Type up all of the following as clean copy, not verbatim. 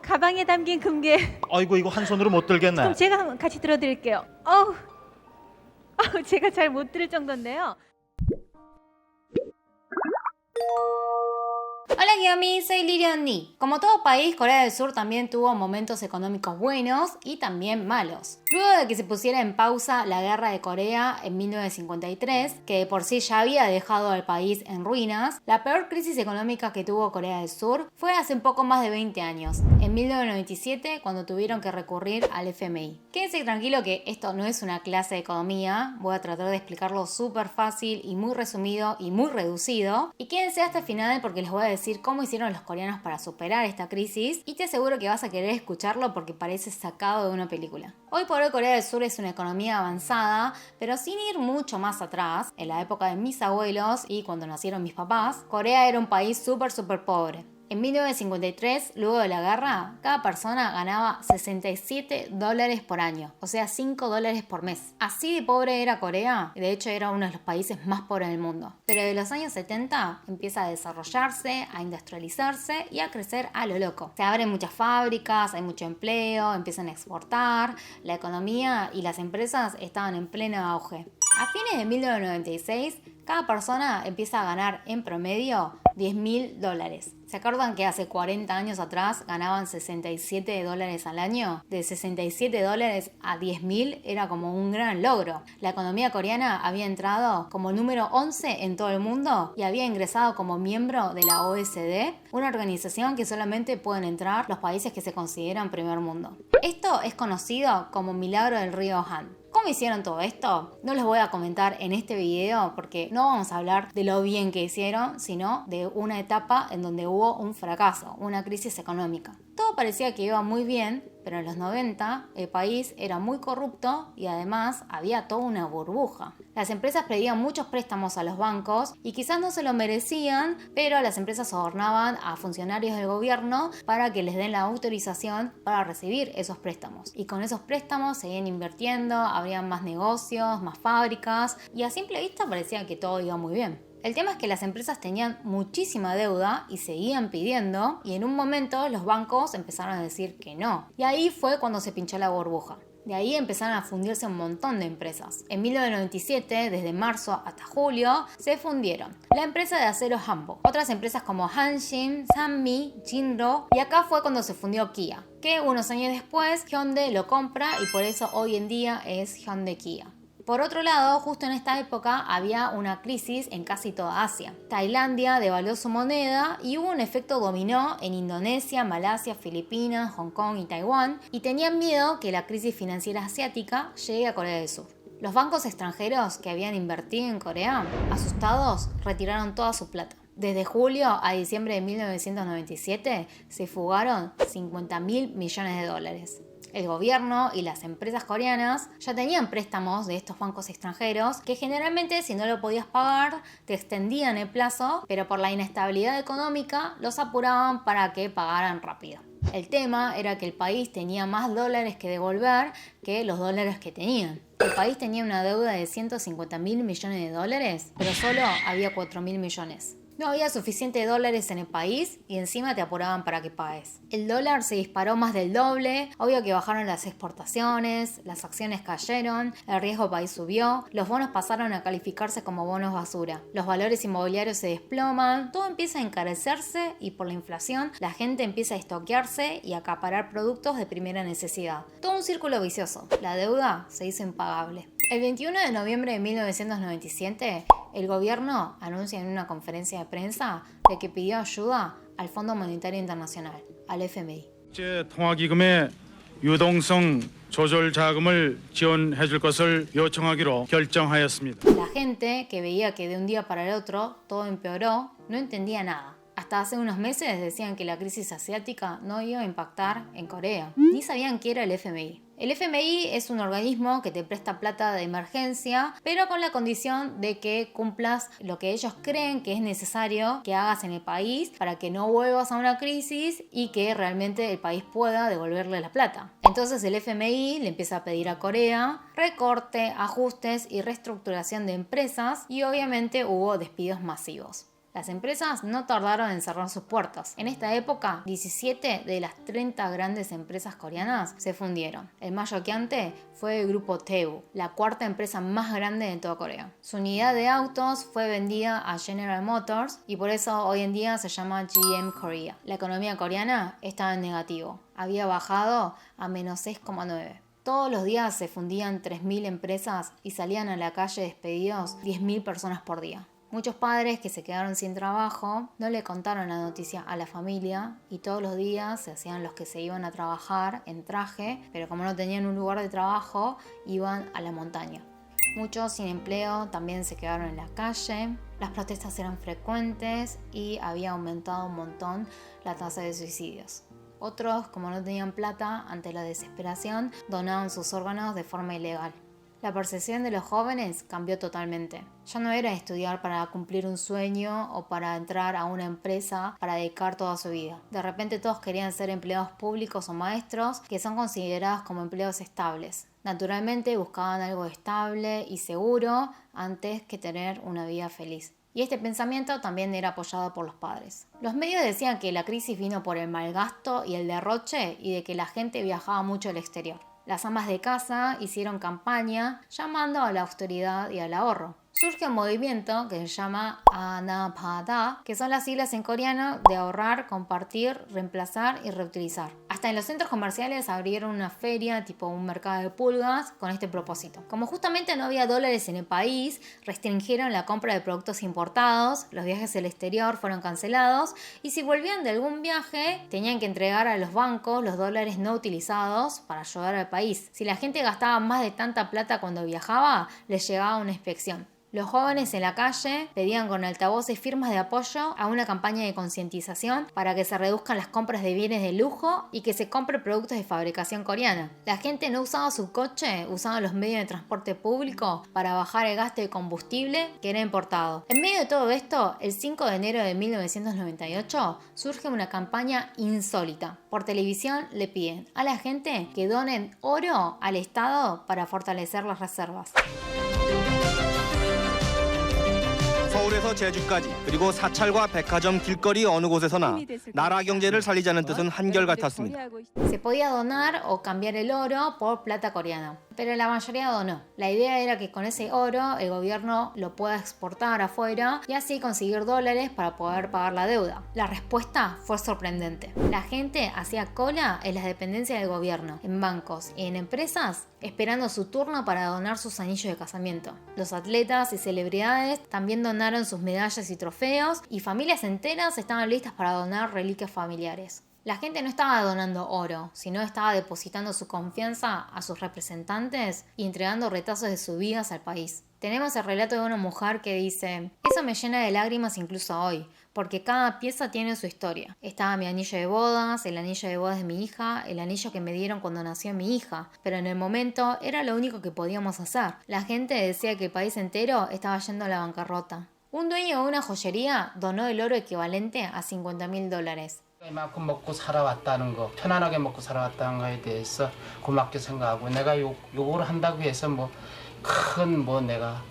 가방에 담긴 금괴. 아이고 이거 한 손으로 못 들겠네. 그럼 제가 같이 들어드릴게요. 제가 잘 못 들을 정도인데요. Hola Kiyomi, soy Lilian Ni. Como todo país, Corea del Sur también tuvo momentos económicos buenos y también malos. Luego de que se pusiera en pausa la guerra de Corea en 1953, que de por sí ya había dejado al país en ruinas, la peor crisis económica que tuvo Corea del Sur fue hace un poco más de 20 años, en 1997, cuando tuvieron que recurrir al FMI. Quédense tranquilo que esto no es una clase de economía, voy a tratar de explicarlo súper fácil y muy resumido y muy reducido, y quédense hasta el final porque les voy a decir cómo hicieron los coreanos para superar esta crisis y te aseguro que vas a querer escucharlo porque parece sacado de una película. Hoy por hoy Corea del Sur es una economía avanzada, pero sin ir mucho más atrás, en la época de mis abuelos y cuando nacieron mis papás, Corea era un país súper pobre. En 1953, luego de la guerra, cada persona ganaba $67 por año, o sea $5 por mes. Así de pobre era Corea, de hecho era uno de los países más pobres del mundo. Pero de los años 70 empieza a desarrollarse, a industrializarse y a crecer a lo loco. Se abren muchas fábricas, hay mucho empleo, empiezan a exportar, la economía y las empresas estaban en pleno auge. A fines de 1996, cada persona empieza a ganar en promedio $10.000. ¿Se acuerdan que hace 40 años atrás ganaban $67 al año? De $67 a 10.000 era como un gran logro. La economía coreana había entrado como número 11 en todo el mundo y había ingresado como miembro de la OECD, una organización que solamente pueden entrar los países que se consideran primer mundo. Esto es conocido como Milagro del Río Han. ¿Cómo hicieron todo esto? No les voy a comentar en este video porque no vamos a hablar de lo bien que hicieron, sino de una etapa en donde hubo un fracaso, una crisis económica. Todo parecía que iba muy bien, pero en los 90 el país era muy corrupto y además había toda una burbuja. Las empresas pedían muchos préstamos a los bancos y quizás no se lo merecían, pero las empresas sobornaban a funcionarios del gobierno para que les den la autorización para recibir esos préstamos. Y con esos préstamos seguían invirtiendo, habrían más negocios, más fábricas y a simple vista parecía que todo iba muy bien. El tema es que las empresas tenían muchísima deuda y seguían pidiendo y en un momento los bancos empezaron a decir que no. Y ahí fue cuando se pinchó la burbuja. De ahí empezaron a fundirse un montón de empresas. En 1997, desde marzo hasta julio, se fundieron la empresa de acero Hanbo, otras empresas como Hanshin, Sanmi, Jinro y acá fue cuando se fundió Kia, que unos años después Hyundai lo compra y por eso hoy en día es Hyundai Kia. Por otro lado, justo en esta época había una crisis en casi toda Asia. Tailandia devaluó su moneda y hubo un efecto dominó en Indonesia, Malasia, Filipinas, Hong Kong y Taiwán y tenían miedo que la crisis financiera asiática llegue a Corea del Sur. Los bancos extranjeros que habían invertido en Corea, asustados, retiraron toda su plata. Desde julio a diciembre de 1997 se fugaron $50.000 millones. El gobierno y las empresas coreanas ya tenían préstamos de estos bancos extranjeros que generalmente si no lo podías pagar te extendían el plazo, pero por la inestabilidad económica los apuraban para que pagaran rápido. El tema era que el país tenía más dólares que devolver que los dólares que tenían. El país tenía una deuda de $150.000 millones, pero solo había 4.000 millones. No había suficiente dólares en el país y encima te apuraban para que pagues. El dólar se disparó más del doble, obvio que bajaron las exportaciones, las acciones cayeron, el riesgo país subió, los bonos pasaron a calificarse como bonos basura, los valores inmobiliarios se desploman, todo empieza a encarecerse y por la inflación la gente empieza a estoquearse y a acaparar productos de primera necesidad. Todo un círculo vicioso, la deuda se hizo impagable. El 21 de noviembre de 1997, el gobierno anuncia en una conferencia de prensa de que pidió ayuda al Fondo Monetario Internacional, al FMI. 통화기금의 유동성 조절 자금을 지원해 줄 것을 요청하기로 결정하였습니다. La gente que veía que de un día para el otro todo empeoró, no entendía nada. Hasta hace unos meses decían que la crisis asiática no iba a impactar en Corea. Ni sabían qué era el FMI. El FMI es un organismo que te presta plata de emergencia, pero con la condición de que cumplas lo que ellos creen que es necesario que hagas en el país para que no vuelvas a una crisis y que realmente el país pueda devolverle la plata. Entonces el FMI le empieza a pedir a Corea recorte, ajustes y reestructuración de empresas y obviamente hubo despidos masivos. Las empresas no tardaron en cerrar sus puertas. En esta época, 17 de las 30 grandes empresas coreanas se fundieron. El más choqueante fue el grupo Daewoo, la cuarta empresa más grande de toda Corea. Su unidad de autos fue vendida a General Motors y por eso hoy en día se llama GM Korea. La economía coreana estaba en negativo. Había bajado a menos 6,9. Todos los días se fundían 3.000 empresas y salían a la calle despedidos 10.000 personas por día. Muchos padres que se quedaron sin trabajo no le contaron la noticia a la familia y todos los días se hacían los que se iban a trabajar en traje, pero como no tenían un lugar de trabajo, iban a la montaña. Muchos sin empleo también se quedaron en la calle, las protestas eran frecuentes y había aumentado un montón la tasa de suicidios. Otros, como no tenían plata, ante la desesperación, donaban sus órganos de forma ilegal. La percepción de los jóvenes cambió totalmente. Ya no era estudiar para cumplir un sueño o para entrar a una empresa para dedicar toda su vida. De repente todos querían ser empleados públicos o maestros, que son considerados como empleos estables. Naturalmente buscaban algo estable y seguro antes que tener una vida feliz. Y este pensamiento también era apoyado por los padres. Los medios decían que la crisis vino por el mal gasto y el derroche y de que la gente viajaba mucho al exterior. Las amas de casa hicieron campaña llamando a la austeridad y al ahorro. Surge un movimiento que se llama Anapada, que son las siglas en coreano de ahorrar, compartir, reemplazar y reutilizar. Hasta en los centros comerciales abrieron una feria tipo un mercado de pulgas con este propósito. Como justamente no había dólares en el país, restringieron la compra de productos importados, los viajes al exterior fueron cancelados y si volvían de algún viaje tenían que entregar a los bancos los dólares no utilizados para ayudar al país. Si la gente gastaba más de tanta plata cuando viajaba, les llegaba una inspección. Los jóvenes en la calle pedían con altavoces firmas de apoyo a una campaña de concientización para que se reduzcan las compras de bienes de lujo y que se compre productos de fabricación coreana. La gente no usaba su coche, usaba los medios de transporte público para bajar el gasto de combustible que era importado. En medio de todo esto, el 5 de enero de 1998 surge una campaña insólita. Por televisión le piden a la gente que donen oro al Estado para fortalecer las reservas. 서울에서 제주까지 그리고 사찰과 백화점 길거리 어느 곳에서나 나라 경제를 살리자는 뜻은 한결같았습니다. Se podía donar o cambiar el oro por plata coreana, pero la mayoría donó. La idea era que con ese oro el gobierno lo pueda exportar afuera y así conseguir dólares para poder pagar la deuda. La respuesta fue sorprendente. La gente hacía cola en las dependencias del gobierno, en bancos y en empresas, esperando su turno para donar sus anillos de casamiento. Los atletas y celebridades también donaron sus medallas y trofeos y familias enteras estaban listas para donar reliquias familiares. La gente no estaba donando oro, sino estaba depositando su confianza a sus representantes y entregando retazos de sus vidas al país. Tenemos el relato de una mujer que dice: eso me llena de lágrimas incluso hoy, porque cada pieza tiene su historia. Estaba mi anillo de bodas, el anillo de bodas de mi hija, el anillo que me dieron cuando nació mi hija, pero en el momento era lo único que podíamos hacer. La gente decía que el país entero estaba yendo a la bancarrota. Un dueño de una joyería donó el oro equivalente a $50,000. 이만큼 먹고 살아왔다는 거, 편안하게 먹고 살아왔다는 거에 대해서 고맙게 생각하고 내가 요거를 한다고 해서 내가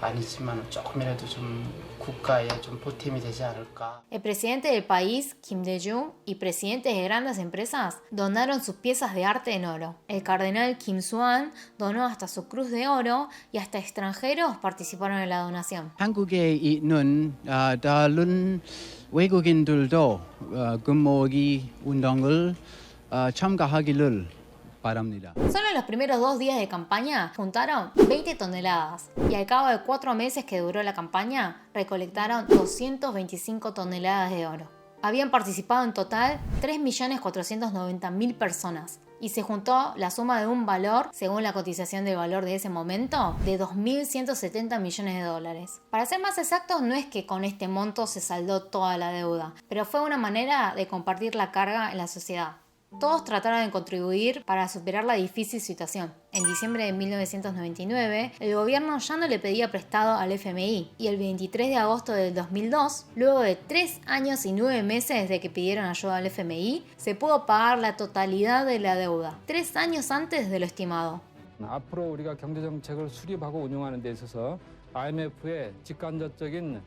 아니지만 조금이라도 좀 국가에 좀 보탬이 되지 않을까. El presidente del país, Kim Dae-jung, y presidentes de grandes empresas donaron sus piezas de arte en oro. El cardenal Kim Soo-han donó hasta su cruz de oro y hasta extranjeros participaron en la donación. 한국에 있는 다른 외국인들도 금모으기 운동을 참가하기를 바랍니다. Solo en los primeros 2 días de campaña juntaron 20 toneladas y al cabo de 4 meses que duró la campaña recolectaron 225 toneladas de oro. Habían participado en total 3.490.000 personas y se juntó la suma de un valor, según la cotización del valor de ese momento, de $2.170 millones. Para ser más exactos, no es que con este monto se saldó toda la deuda, pero fue una manera de compartir la carga en la sociedad. Todos trataron de contribuir para superar la difícil situación. En diciembre de 1999, el gobierno ya no le pedía prestado al FMI y el 23 de agosto del 2002, luego de 3 años y 9 meses de que pidieron ayuda al FMI, se pudo pagar la totalidad de la deuda, 3 años antes de lo estimado. 앞으로 우리가 경제 정책을 수립하고 운영하는 데 있어서 IMF의 직간접적인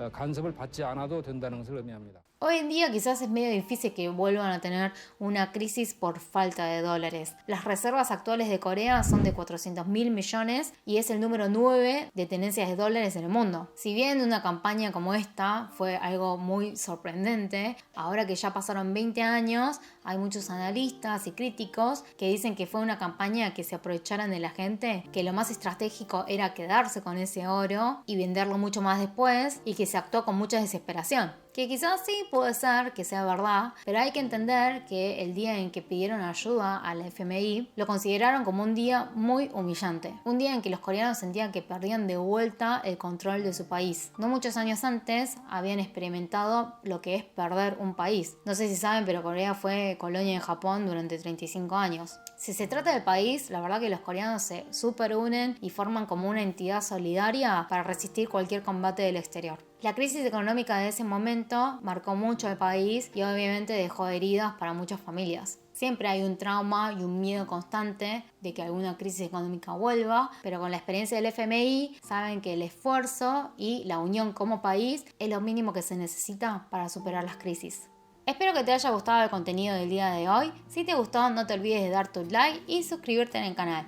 간섭을 받지 않아도 된다는 것을 의미합니다. Hoy en día quizás es medio difícil que vuelvan a tener una crisis por falta de dólares. Las reservas actuales de Corea son de 400.000 millones y es el número 9 de tenencias de dólares en el mundo. Si bien una campaña como esta fue algo muy sorprendente, ahora que ya pasaron 20 años, hay muchos analistas y críticos que dicen que fue una campaña que se aprovecharan de la gente, que lo más estratégico era quedarse con ese oro y venderlo mucho más después y que se actuó con mucha desesperación. Que quizás sí puede ser que sea verdad, pero hay que entender que el día en que pidieron ayuda a la FMI lo consideraron como un día muy humillante. Un día en que los coreanos sentían que perdían de vuelta el control de su país. No muchos años antes habían experimentado lo que es perder un país. No sé si saben, pero Corea fue colonia de Japón durante 35 años. Si se trata del país, la verdad que los coreanos se super unen y forman como una entidad solidaria para resistir cualquier combate del exterior. La crisis económica de ese momento marcó mucho al país y obviamente dejó heridas para muchas familias. Siempre hay un trauma y un miedo constante de que alguna crisis económica vuelva, pero con la experiencia del FMI saben que el esfuerzo y la unión como país es lo mínimo que se necesita para superar las crisis. Espero que te haya gustado el contenido del día de hoy. Si te gustó, no te olvides de dar tu like y suscribirte en el canal.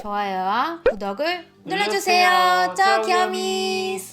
좋아요와 구독을 눌러주세요. 쩌기야미스.